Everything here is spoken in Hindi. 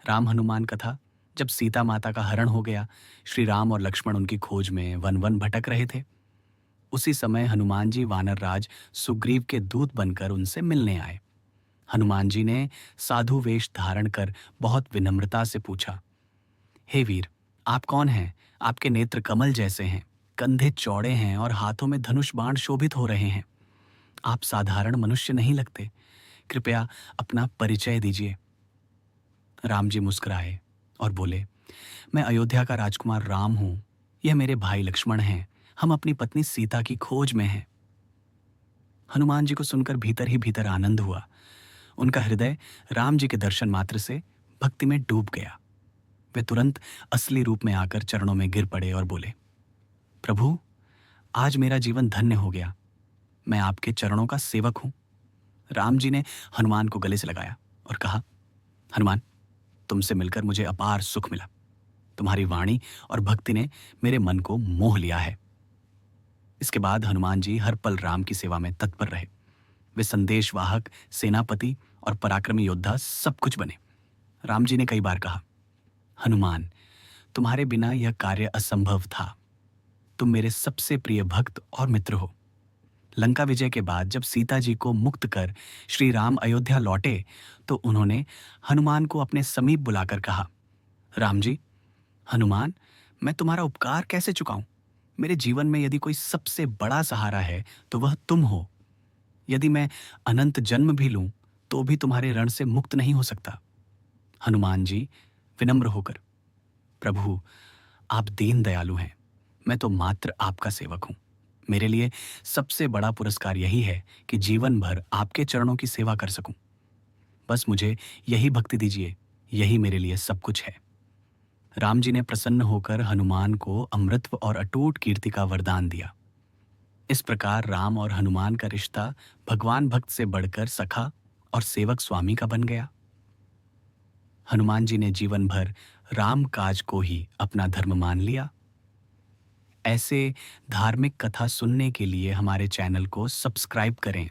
राम हनुमान कथा। जब सीता माता का हरण हो गया, श्री राम और लक्ष्मण उनकी खोज में वन वन भटक रहे थे। उसी समय हनुमान जी वानर राज सुग्रीव के दूत बनकर उनसे मिलने आए। हनुमान जी ने साधु वेश धारण कर बहुत विनम्रता से पूछा, हे वीर, आप कौन हैं? आपके नेत्र कमल जैसे हैं, कंधे चौड़े हैं और हाथों में धनुष बाण शोभित हो रहे हैं। आप साधारण मनुष्य नहीं लगते। कृपया अपना परिचय दीजिए। राम जी मुस्कुराए और बोले, मैं अयोध्या का राजकुमार राम हूं। यह मेरे भाई लक्ष्मण हैं। हम अपनी पत्नी सीता की खोज में हैं। हनुमान जी को सुनकर भीतर ही भीतर आनंद हुआ। उनका हृदय राम जी के दर्शन मात्र से भक्ति में डूब गया। वे तुरंत असली रूप में आकर चरणों में गिर पड़े और बोले, प्रभु, आज मेरा जीवन धन्य हो गया। मैं आपके चरणों का सेवक हूं। राम जी ने हनुमान को गले से लगाया और कहा, हनुमान, तुमसे मिलकर मुझे अपार सुख मिला। तुम्हारी वाणी और भक्ति ने मेरे मन को मोह लिया है। इसके बाद हनुमान जी हर पल राम की सेवा में तत्पर रहे। वे संदेशवाहक, सेनापति और पराक्रमी योद्धा सब कुछ बने। राम जी ने कई बार कहा, हनुमान, तुम्हारे बिना यह कार्य असंभव था। तुम मेरे सबसे प्रिय भक्त और मित्र हो। लंका विजय के बाद जब सीता जी को मुक्त कर श्री राम अयोध्या लौटे, तो उन्होंने हनुमान को अपने समीप बुलाकर कहा, राम जी, हनुमान, मैं तुम्हारा उपकार कैसे चुकाऊं? मेरे जीवन में यदि कोई सबसे बड़ा सहारा है तो वह तुम हो। यदि मैं अनंत जन्म भी लूं तो भी तुम्हारे रण से मुक्त नहीं हो सकता। हनुमान जी विनम्र होकर, प्रभु, आप दीन दयालु हैं। मैं तो मात्र आपका सेवक हूं। मेरे लिए सबसे बड़ा पुरस्कार यही है कि जीवन भर आपके चरणों की सेवा कर सकूं। बस मुझे यही भक्ति दीजिए, यही मेरे लिए सब कुछ है। राम जी ने प्रसन्न होकर हनुमान को अमृतत्व और अटूट कीर्ति का वरदान दिया। इस प्रकार राम और हनुमान का रिश्ता भगवान भक्त से बढ़कर सखा और सेवक स्वामी का बन गया। हनुमान जी ने जीवन भर राम काज को ही अपना धर्म मान लिया। ऐसे धार्मिक कथा सुनने के लिए हमारे चैनल को सब्सक्राइब करें।